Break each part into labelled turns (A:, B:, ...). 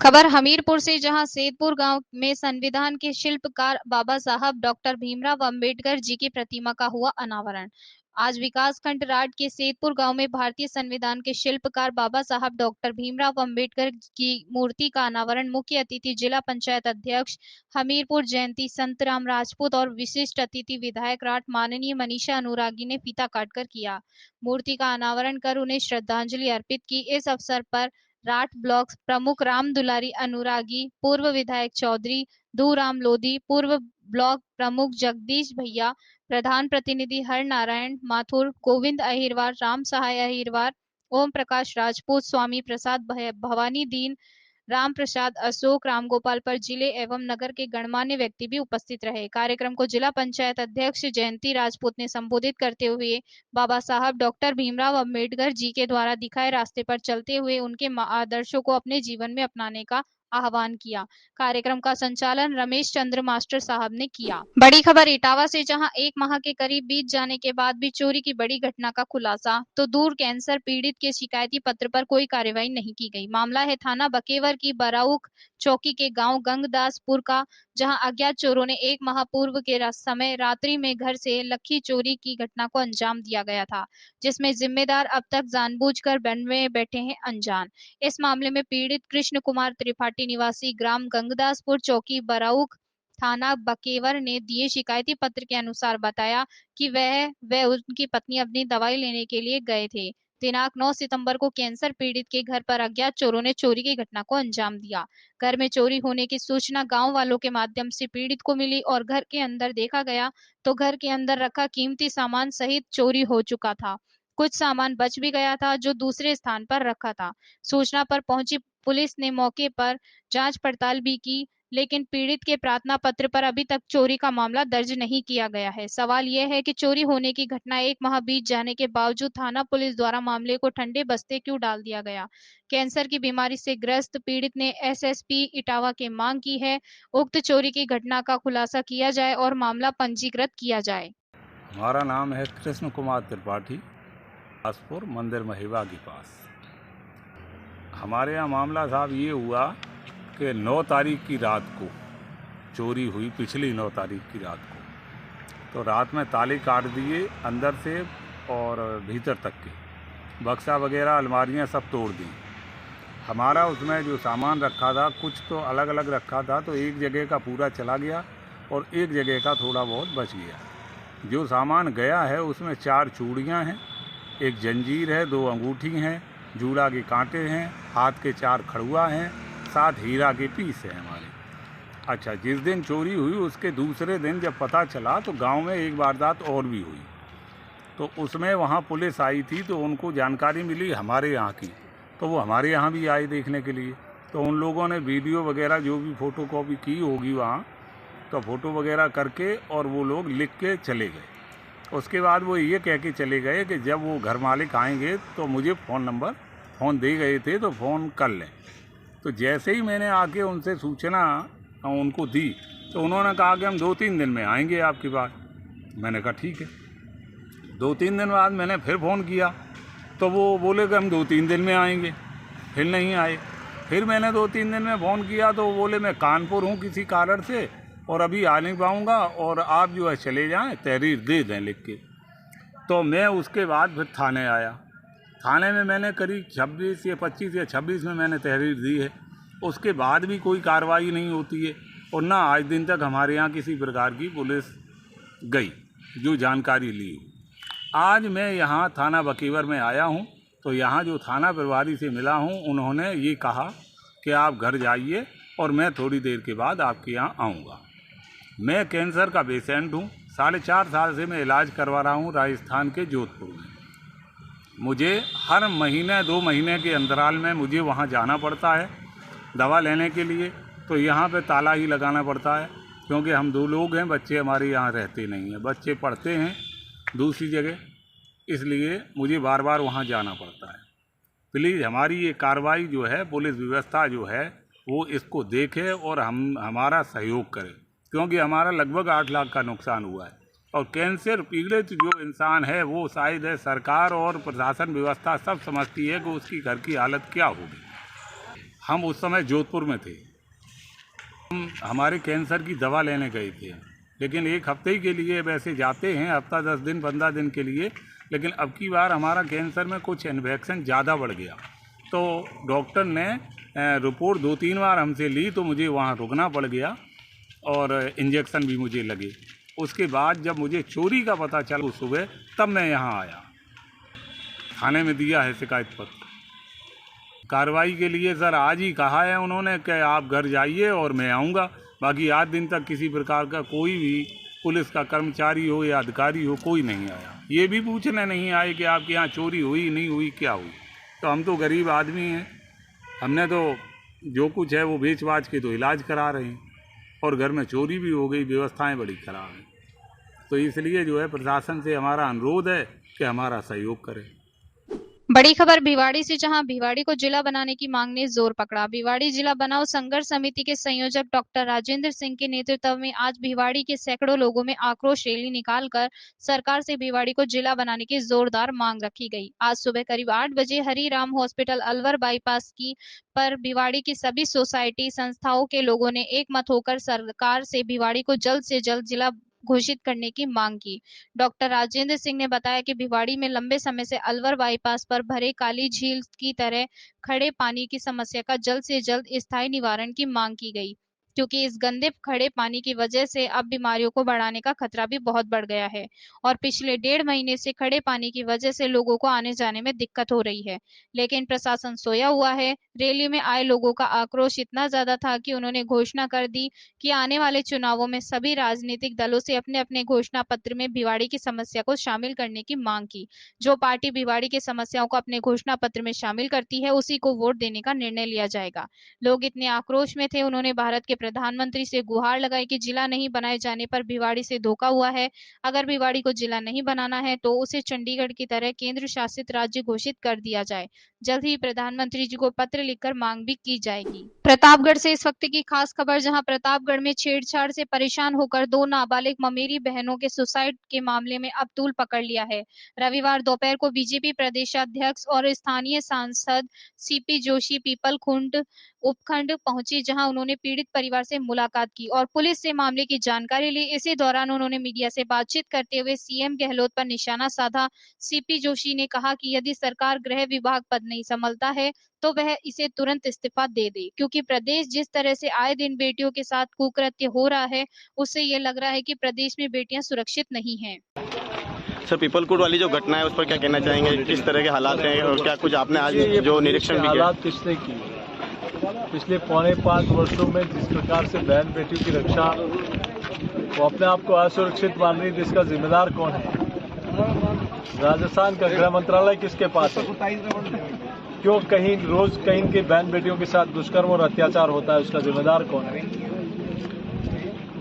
A: खबर हमीरपुर से, जहां सैदपुर गांव में संविधान के शिल्पकार बाबा साहब डॉक्टर भीमराव अंबेडकर जी की प्रतिमा का हुआ अनावरण। आज विकासखंड राठ के सैदपुर गांव में भारतीय संविधान के शिल्पकार बाबा साहब डॉक्टर भीमराव अंबेडकर की मूर्ति का अनावरण मुख्य अतिथि जिला पंचायत अध्यक्ष हमीरपुर जयंती संतराम राजपूत और विशिष्ट अतिथि विधायक राठ माननीय मनीषा अनुरागी ने फीता काटकर किया। मूर्ति का अनावरण कर उन्हें श्रद्धांजलि अर्पित की। इस अवसर पर राठ ब्लॉक प्रमुख राम दुलारी अनुरागी, पूर्व विधायक चौधरी धूराम लोधी, पूर्व ब्लॉक प्रमुख जगदीश भैया, प्रधान प्रतिनिधि हर नारायण माथुर, गोविंद अहिरवार, राम सहाय अहिरवार, ओम प्रकाश राजपूत, स्वामी प्रसाद भवानी दीन, राम प्रसाद अशोक, रामगोपाल पर जिले एवं नगर के गणमान्य व्यक्ति भी उपस्थित रहे। कार्यक्रम को जिला पंचायत अध्यक्ष जयंती राजपूत ने संबोधित करते हुए बाबा साहब डॉक्टर भीमराव अंबेडकर जी के द्वारा दिखाए रास्ते पर चलते हुए उनके आदर्शों को अपने जीवन में अपनाने का आह्वान किया। कार्यक्रम का संचालन रमेश चंद्र मास्टर साहब ने किया। बड़ी खबर इटावा से, जहां एक माह के करीब बीत जाने के बाद भी चोरी की बड़ी घटना का खुलासा, तो दूर कैंसर पीड़ित के शिकायती पत्र पर कोई कार्रवाई नहीं की गई। मामला है थाना बकेवर की बराउख चौकी के गांव गंगदासपुर का, जहां अज्ञात चोरों ने एक माह पूर्व के समय रात्रि में घर से लखी चोरी की घटना को अंजाम दिया गया था, जिसमें जिम्मेदार अब तक जानबूझकर बनवे बैठे हैं अनजान। इस मामले में पीड़ित कृष्ण कुमार त्रिपाठी निवासी ग्राम गंगदासपुर चौकी बराउख थाना बकेवर ने दिए शिकायती पत्र के अनुसार बताया कि वह उनकी पत्नी अपनी दवाई लेने के लिए गए थे। दिनांक 9 सितंबर को कैंसर पीड़ित के घर पर अज्ञात चोरों ने चोरी की घटना को अंजाम दिया। घर में चोरी होने की सूचना गांव वालों के माध्यम से पीड़ित को मिली और घर के अंदर देखा गया तो घर के अंदर रखा कीमती सामान सहित चोरी हो चुका था। कुछ सामान बच भी गया था जो दूसरे स्थान पर रखा था। सूचना पर पहुंची पुलिस ने मौके पर जांच पड़ताल भी की, लेकिन पीड़ित के प्रार्थना पत्र पर अभी तक चोरी का मामला दर्ज नहीं किया गया है। सवाल यह है कि चोरी होने की घटना एक माह बीत जाने के बावजूद थाना पुलिस द्वारा मामले को ठंडे बस्ते क्यों डाल दिया गया। कैंसर की बीमारी से ग्रस्त पीड़ित ने एसएसपी इटावा की मांग की है, उक्त चोरी की घटना का खुलासा किया जाए और मामला पंजीकृत किया जाए।
B: हमारा नाम है कृष्ण कुमार त्रिपाठी, दासपुर मंदिर महिवा के पास। हमारे यहाँ मामला साहब ये हुआ कि 9 तारीख की रात को चोरी हुई, पिछली 9 तारीख की रात को। तो रात में ताले काट दिए अंदर से और भीतर तक के, बक्सा वगैरह अलमारियाँ सब तोड़ दी। हमारा उसमें जो सामान रखा था कुछ तो अलग अलग रखा था, तो एक जगह का पूरा चला गया और एक जगह का थोड़ा बहुत बच गया। जो सामान गया है उसमें 4 चूड़ियाँ हैं, एक जंजीर है, 2 अंगूठी हैं, जूड़ा के कांटे हैं, हाथ के 4 खड़ुआ हैं, 7 हीरा के पीस हैं हमारे। अच्छा, जिस दिन चोरी हुई उसके दूसरे दिन जब पता चला तो गांव में एक वारदात और भी हुई, तो उसमें वहां पुलिस आई थी, तो उनको जानकारी मिली हमारे यहाँ की, तो वो हमारे यहाँ भी आए देखने के लिए। तो उन लोगों ने वीडियो वगैरह जो भी फ़ोटो कॉपी की होगी वहाँ, तो फ़ोटो वगैरह करके और वो लोग लिख के चले गए। उसके बाद वो ये कह के चले गए कि जब वो घर मालिक आएंगे तो मुझे फ़ोन दे गए थे तो फ़ोन कर लें। तो जैसे ही मैंने आके उनसे सूचना उनको दी तो उन्होंने कहा कि हम 2-3 दिन में आएंगे आपके पास। मैंने कहा ठीक है। 2-3 दिन बाद मैंने फिर फ़ोन किया तो वो बोले कि हम 2-3 दिन में आएंगे, फिर नहीं आए। फिर मैंने 2-3 दिन में फ़ोन किया तो वो बोले मैं कानपुर हूँ किसी कारण से और अभी आ नहीं पाऊँगा और आप जो है चले जाएं, तहरीर दे दें लिख के। तो मैं उसके बाद फिर थाने आया। थाने में मैंने करीब 26 या 25 या 26 में मैंने तहरीर दी है। उसके बाद भी कोई कार्रवाई नहीं होती है और ना आज दिन तक हमारे यहाँ किसी प्रकार की पुलिस गई जो जानकारी ली। आज मैं यहाँ थाना बकेवर में आया हूँ, तो यहाँ जो थाना प्रभारी से मिला हूँ उन्होंने ये कहा कि आप घर जाइए और मैं थोड़ी देर के बाद आपके यहाँ आऊँगा। मैं कैंसर का पेशेंट हूँ, 4.5 साल से मैं इलाज करवा रहा हूँ राजस्थान के जोधपुर में। मुझे हर महीने 2 महीने के अंतराल में मुझे वहाँ जाना पड़ता है दवा लेने के लिए, तो यहाँ पे ताला ही लगाना पड़ता है क्योंकि हम 2 लोग हैं, बच्चे हमारे यहाँ रहते नहीं हैं, बच्चे पढ़ते हैं दूसरी जगह, इसलिए मुझे बार बार वहाँ जाना पड़ता है। प्लीज़ हमारी ये कार्रवाई जो है, पुलिस व्यवस्था जो है वो इसको देखे और हमारा सहयोग करे, क्योंकि हमारा लगभग 8 लाख का नुकसान हुआ है और कैंसर पीड़ित जो इंसान है वो शायद है सरकार और प्रशासन व्यवस्था सब समझती है कि उसकी घर की हालत क्या होगी। हम उस समय जोधपुर में थे। हम हमारे कैंसर की दवा लेने गए थे, लेकिन एक हफ्ते ही के लिए वैसे जाते हैं, हफ्ता 10 दिन 15 दिन के लिए, लेकिन अब की बार हमारा कैंसर में कुछ इन्फेक्शन ज़्यादा बढ़ गया। तो डॉक्टर ने रिपोर्ट 2-3 बार हमसे ली, तो मुझे वहाँ रुकना पड़ गया और इंजेक्शन भी मुझे लगे। उसके बाद जब मुझे चोरी का पता चला सुबह, तब मैं यहाँ आया। थाने में दिया है शिकायत पत्र। कार्रवाई के लिए सर आज ही कहा है उन्होंने कि आप घर जाइए और मैं आऊँगा। बाकी आज दिन तक किसी प्रकार का कोई भी पुलिस का कर्मचारी हो या अधिकारी हो, कोई नहीं आया। ये भी पूछने नहीं आए कि आपके यहाँ चोरी हुई नहीं हुई, क्या हुई। तो हम तो गरीब आदमी हैं, हमने तो जो कुछ है वो बेच बाच के तो इलाज करा रहे हैं, और घर में चोरी भी हो गई, व्यवस्थाएं बड़ी खराब हैं। तो इसलिए जो है प्रशासन से हमारा अनुरोध है कि हमारा सहयोग करें।
A: बड़ी खबर भिवाड़ी से, जहां भिवाड़ी को जिला बनाने की मांग ने जोर पकड़ा। भिवाड़ी जिला बनाओ संघर्ष समिति के संयोजक डॉक्टर राजेंद्र सिंह के नेतृत्व में आज भिवाड़ी के सैकड़ों लोगों में आक्रोश रैली निकालकर सरकार से भिवाड़ी को जिला बनाने की जोरदार मांग रखी गई। आज सुबह करीब 8 बजे हरिराम हॉस्पिटल अलवर बाईपास की पर भिवाड़ी की सभी सोसाइटी संस्थाओं के लोगों ने एक मत होकर सरकार से भिवाड़ी को जल्द से जल्द जिला घोषित करने की मांग की। डॉक्टर राजेंद्र सिंह ने बताया कि भिवाड़ी में लंबे समय से अलवर बाईपास पर भरे काली झील की तरह खड़े पानी की समस्या का जल्द से जल्द स्थायी निवारण की मांग की गई, क्योंकि इस गंदे खड़े पानी की वजह से अब बीमारियों को बढ़ाने का खतरा भी बहुत बढ़ गया है और पिछले 1.5 महीने से खड़े पानी की वजह से लोगों को आने जाने में दिक्कत हो रही है। लेकिन प्रशासन सोया हुआ है। रैली में आए लोगों का आक्रोश इतना ज्यादा था कि उन्होंने घोषणा कर दी कि आने वाले चुनावों में सभी राजनीतिक दलों से अपने अपने घोषणा पत्र में भिवाड़ी की समस्या को शामिल करने की मांग की। जो पार्टी भिवाड़ी की समस्याओं को अपने घोषणा पत्र में शामिल करती है, उसी को वोट देने का निर्णय लिया जाएगा। लोग इतने आक्रोश में थे, उन्होंने भारत के प्रधानमंत्री से गुहार लगाई कि जिला नहीं बनाए जाने पर भिवाड़ी से धोखा हुआ है। अगर भिवाड़ी को जिला नहीं बनाना है तो उसे चंडीगढ़ की तरह केंद्र शासित राज्य घोषित कर दिया जाए। जल्द ही प्रधानमंत्री जी को पत्र लिखकर मांग भी की जाएगी। प्रतापगढ़ से इस वक्त की खास खबर, जहां प्रतापगढ़ में छेड़छाड़ से परेशान होकर 2 नाबालिग ममेरी बहनों के सुसाइड के मामले में अब तूल पकड़ लिया है। रविवार दोपहर को बीजेपी प्रदेशाध्यक्ष और स्थानीय सांसद सीपी जोशी पीपलखुंड उपखंड पहुंची, जहां उन्होंने पीड़ित परिवार से मुलाकात की और पुलिस से मामले की जानकारी ली। इसी दौरान उन्होंने मीडिया से बातचीत करते हुए सीएम गहलोत पर निशाना साधा। सीपी जोशी ने कहा कि यदि सरकार गृह विभाग पद नहीं संभालता है तो वह इसे तुरंत इस्तीफा दे दे, क्योंकि प्रदेश जिस तरह से आए दिन बेटियों के साथ कुकृत्य हो रहा है, उससे ये लग रहा है कि प्रदेश में बेटियां सुरक्षित नहीं हैं।
C: सर, पीपलकोट वाली जो घटना है उस पर क्या कहना चाहेंगे? किस तरह के हालात हैं और क्या कुछ आपने आज जो निरीक्षण भी किया?
D: हालात किसने की? पिछले 4.25 वर्षों में जिस प्रकार से बहन बेटियों की रक्षा वो अपने आप को असुरक्षित मान रही थी, इसका जिम्मेदार कौन है? राजस्थान का गृह मंत्रालय किसके पास है? क्यों कहीं रोज कहीं की बहन बेटियों के साथ दुष्कर्म और अत्याचार होता है, उसका जिम्मेदार कौन है?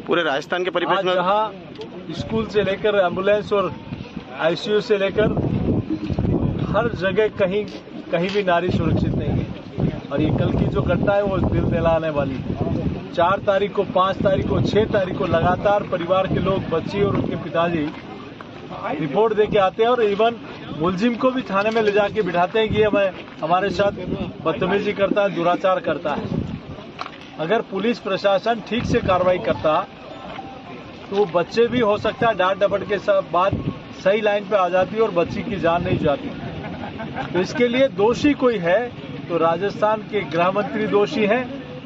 C: पूरे राजस्थान के परिप्रेक्ष्य में
D: जहां स्कूल से लेकर एम्बुलेंस और आईसीयू से लेकर हर जगह कहीं भी नारी सुरक्षित नहीं है। और ये कल की जो घटना है वो दिल दिलाने वाली है। 4 तारीख को, 5 तारीख को, 6 तारीख को लगातार परिवार के लोग, बच्ची और उनके पिताजी रिपोर्ट दे के आते हैं और इवन मुलजिम को भी थाने में ले जाके बिठाते हैं कि ये हमारे साथ बदतमीजी करता है, दुराचार करता है। अगर पुलिस प्रशासन ठीक से कार्रवाई करता तो वो बच्चे भी हो सकता है डांट डपट के बाद सही लाइन पे आ जाती और बच्ची की जान नहीं जाती। तो इसके लिए दोषी कोई है तो राजस्थान के गृह मंत्री दोषी हैं,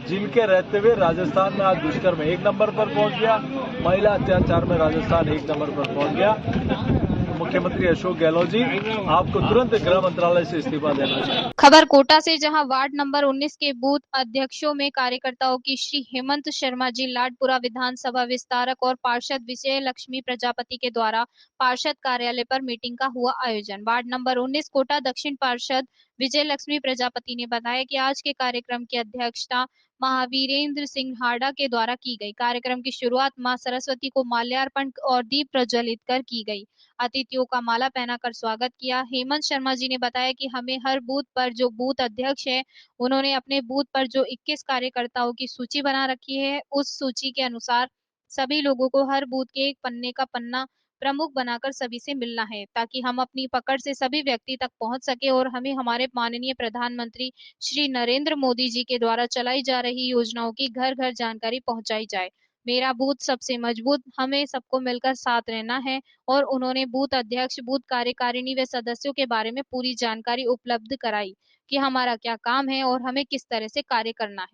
D: जिनके रहते हुए राजस्थान में आज दुष्कर्म 1 नंबर पर पहुंच गया, महिला अत्याचार में राजस्थान 1 नंबर पर पहुंच गया। मुख्यमंत्री अशोक गहलोत जी, आपको तुरंत गृह मंत्रालय से इस्तीफा देना चाहिए।
A: खबर कोटा से, जहां वार्ड नंबर 19 के बूथ अध्यक्षों में कार्यकर्ताओं की श्री हेमंत शर्मा जी लाडपुरा विधानसभा विस्तारक और पार्षद विजय लक्ष्मी प्रजापति के द्वारा पार्षद कार्यालय पर मीटिंग का हुआ आयोजन। वार्ड नंबर 19 कोटा दक्षिण पार्षद विजय लक्ष्मी प्रजापति ने बताया कि आज के कार्यक्रम की अध्यक्षता महावीरेंद्र सिंह हाडा के द्वारा की गई। कार्यक्रम की शुरुआत मां सरस्वती को माल्यार्पण और दीप प्रज्वलित कर की गई। अतिथियों का माला पहनाकर स्वागत किया। हेमंत शर्मा जी ने बताया कि हमें हर बूथ पर जो बूथ अध्यक्ष है, उन्होंने अपने बूथ पर जो 21 कार्यकर्ताओं की सूची बना रखी है, उस सूची के अनुसार सभी लोगों को हर बूथ के एक पन्ने का पन्ना प्रमुख बनाकर सभी से मिलना है, ताकि हम अपनी पकड़ से सभी व्यक्ति तक पहुंच सके और हमें हमारे माननीय प्रधानमंत्री श्री नरेंद्र मोदी जी के द्वारा चलाई जा रही योजनाओं की घर घर जानकारी पहुंचाई जाए। मेरा बूथ सबसे मजबूत, हमें सबको मिलकर साथ रहना है। और उन्होंने बूथ अध्यक्ष, बूथ कार्यकारिणी व सदस्यों के बारे में पूरी जानकारी उपलब्ध कराई कि हमारा क्या काम है और हमें किस तरह से कार्य करना है।